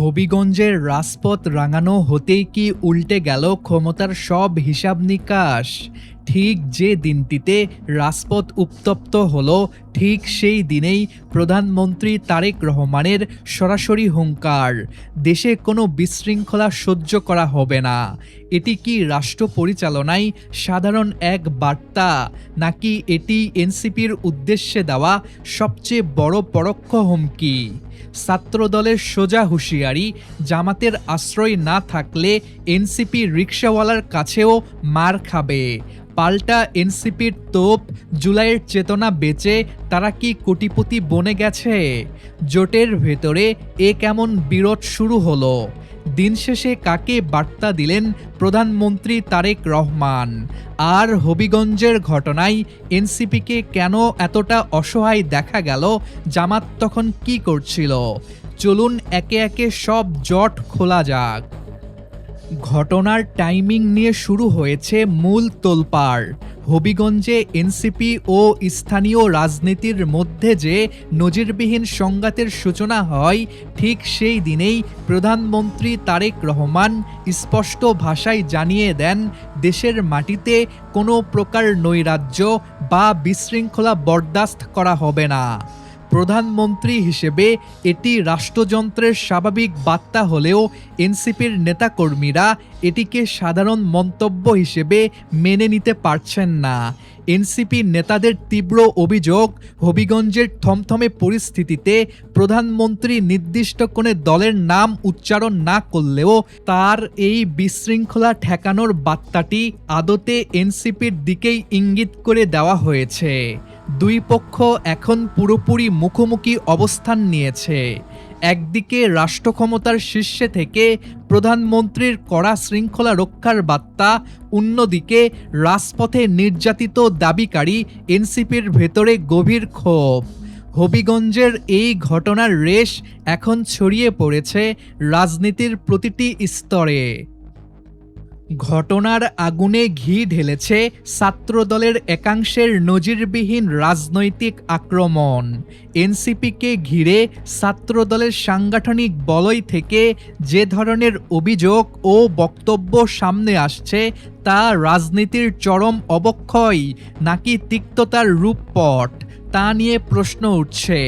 হবিগঞ্জের রাজপথ রাঙানো হতেই কি উল্টে গেল ক্ষমতার সব হিসাব নিকাশ। ঠিক যে দিনটিতে রাজপথ উত্তপ্ত হলো, ঠিক সেই দিনেই প্রধানমন্ত্রী তারেক রহমানের সরাসরি হুঙ্কার, দেশে কোনো বিশৃঙ্খলা সহ্য করা হবে না। এটি কি রাষ্ট্র পরিচালনায় সাধারণ এক বার্তা, নাকি এটি এনসিপির উদ্দেশ্যে দেওয়া সবচেয়ে বড় পরোক্ষ হুমকি? ছাত্রদলের সোজা হুঁশিয়ারি, জামাতের আশ্রয় না থাকলে এনসিপি রিকশাওয়ালার কাছেও মার খাবে। পাল্টা এনসিপির তোপ, জুলাইয়ের চেতনা বেচে তারা কি কোটিপতি বনে গেছে? জোটের ভেতরে এ কেমন বিরোধ শুরু হলো? দিন শেষে কাকে বার্তা দিলেন প্রধানমন্ত্রী তারেক রহমান? আর হবিগঞ্জের ঘটনায় এনসিপিকে কেন এতটা অসহায় দেখা গেল? জামাত তখন কি করছিল? চলুন একে একে সব জট খোলা যাক। ঘটনার টাইমিং নিয়ে শুরু হয়েছে মূল তোলপাড়। হবিগঞ্জে এনসিপি ও স্থানীয় রাজনীতির মধ্যে যে নজিরবিহীন সংঘাতের সূচনা হয়, ঠিক সেই দিনেই প্রধানমন্ত্রী তারেক রহমান স্পষ্ট ভাষায় জানিয়ে দেন, দেশের মাটিতে কোনো প্রকার নৈরাজ্য বা বিশৃঙ্খলা বরদাস্ত করা হবে না। প্রধানমন্ত্রী হিসেবে এটি রাষ্ট্রযন্ত্রের স্বাভাবিক বার্তা হলেও এনসিপির নেতাকর্মীরা এটিকে সাধারণ মন্তব্য হিসেবে মেনে নিতে পারছেন না। এনসিপি নেতাদের তীব্র অভিযোগ, হবিগঞ্জের থমথমে পরিস্থিতিতে প্রধানমন্ত্রী নির্দিষ্ট কোনো দলের নাম উচ্চারণ না করলেও তার এই বিশৃঙ্খলা ঠেকানোর বার্তাটি আদতে এনসিপির দিকেই ইঙ্গিত করে দেওয়া হয়েছে। দুই পক্ষ এখন পুরোপুরি মুখোমুখি অবস্থান নিয়েছে। একদিকে রাষ্ট্র ক্ষমতার শীর্ষে থেকে প্রধানমন্ত্রীর কড়া শৃঙ্খলা রক্ষার বার্তা, অন্যদিকে রাজপথে নির্যাতিত দাবিকারী এনসিপির ভেতরে গভীর ক্ষোভ। হবিগঞ্জের এই ঘটনার রেশ এখন ছড়িয়ে পড়েছে রাজনীতির প্রতিটি স্তরে। ঘটনার আগুনে ঘি ঢেলেছে ছাত্রদলের একাংশের নজিরবিহীন রাজনৈতিক আক্রমণ। এনসিপিকে ঘিরে ছাত্রদলের সাংগঠনিক বলয় থেকে যে ধরনের অভিযোগ ও বক্তব্য সামনে আসছে, তা রাজনীতির চরম অবক্ষয় নাকি তিক্ততার রূপপট, তা নিয়ে প্রশ্ন উঠছে।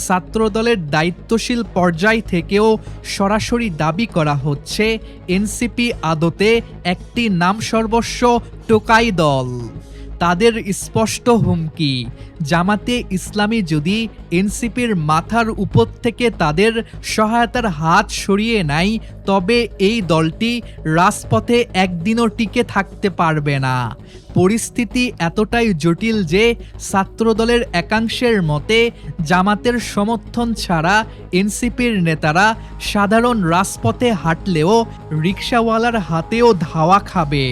ছাত্রদলের দায়িত্বশীল পর্যায় থেকেও সরাসরি দাবি করা হচ্ছে, এনসিপি আদতে একটি নামসর্বস্ব টোকাই দল। তাদের স্পষ্ট হুমকি, জামাতে ইসলামী যদি এনসিপির মাথার উপর থেকে তাদের সহায়তার হাত সরিয়ে নেয়, তবে এই দলটি রাজপথে একদিনও টিকে থাকতে পারবে না। পরিস্থিতি এতটাই জটিল যে ছাত্রদলের একাংশের মতে জামাতের সমর্থন ছাড়া এনসিপির নেতারা সাধারণ রাজপথে হাঁটলেও রিকশাওয়ালার হাতেও ধাওয়া খাবে।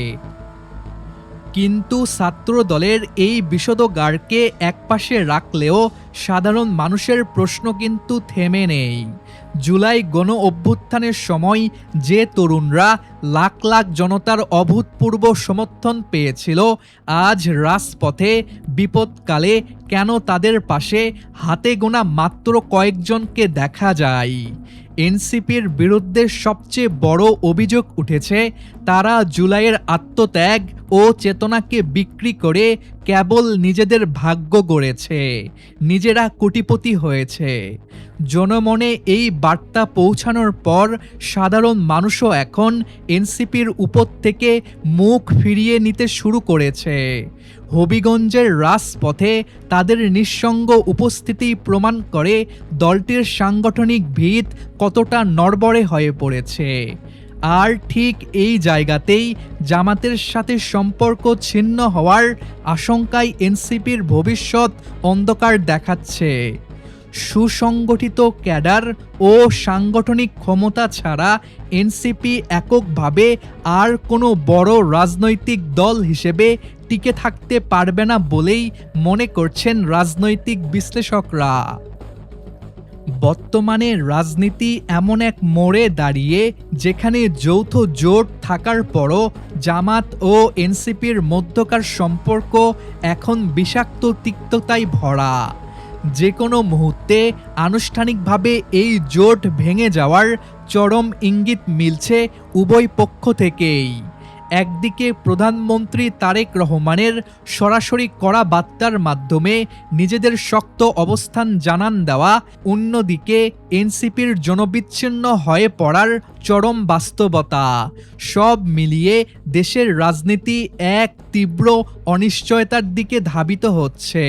কিন্তু ছাত্রদলের এই বিষোদগারকে একপাশে রাখলেও সাধারণ মানুষের প্রশ্ন কিন্তু থেমে নেই। জুলাই গণ অভ্যুত্থানের সময় যে তরুণরা লাখ লাখ জনতার অভূতপূর্ব সমর্থন পেয়েছিল, আজ রাজপথে বিপদকালে কেন তাদের পাশে হাতে গোনা মাত্র কয়েকজনকে দেখা যায়? এনসিপির বিরুদ্ধে সবচেয়ে বড় অভিযোগ উঠেছে, তারা জুলাইয়ের আত্মত্যাগ ও চেতনাকে বিক্রি করে কেবল নিজেদের ভাগ্য গড়েছে, নিজেরা কোটিপতি হয়েছে। জনমনে এই বার্তা পৌঁছানোর পর সাধারণ মানুষও এখন এনসিপির উপর থেকে মুখ ফিরিয়ে নিতে শুরু করেছে। হবিগঞ্জের রাজপথে তাদের নিঃসঙ্গ উপস্থিতি প্রমাণ করে দলটির সাংগঠনিক ভিত কতটা নড়বড়ে হয়ে পড়েছে। আর ঠিক এই জায়গাতেই জামাতের সাথে সম্পর্ক ছিন্ন হওয়ার আশঙ্কায় এনসিপির ভবিষ্যৎ অন্ধকার দেখাচ্ছে। সুসংগঠিত ক্যাডার ও সাংগঠনিক ক্ষমতা ছাড়া এনসিপি এককভাবে আর কোনো বড় রাজনৈতিক দল হিসেবে টিকে থাকতে পারবে না বলেই মনে করছেন রাজনৈতিক বিশ্লেষকরা। বর্তমানে রাজনীতি এমন এক মোড়ে দাঁড়িয়ে যেখানে যৌথ জোট থাকার পরও জামাত ও এনসিপির মধ্যকার সম্পর্ক এখন বিষাক্ত তিক্ততায় ভরা। যে কোনো মুহূর্তে আনুষ্ঠানিকভাবে এই জোট ভেঙে যাওয়ার চরম ইঙ্গিত মিলছে উভয় পক্ষ থেকেই। একদিকে প্রধানমন্ত্রী তারেক রহমানের সরাসরি কড়া বার্তার মাধ্যমে নিজেদের শক্ত অবস্থান জানান দেওয়া, অন্যদিকে এনসিপির জনবিচ্ছিন্ন হয়ে পড়ার চরম বাস্তবতা। সব মিলিয়ে দেশের রাজনীতি এক তীব্র অনিশ্চয়তার দিকে ধাবিত হচ্ছে।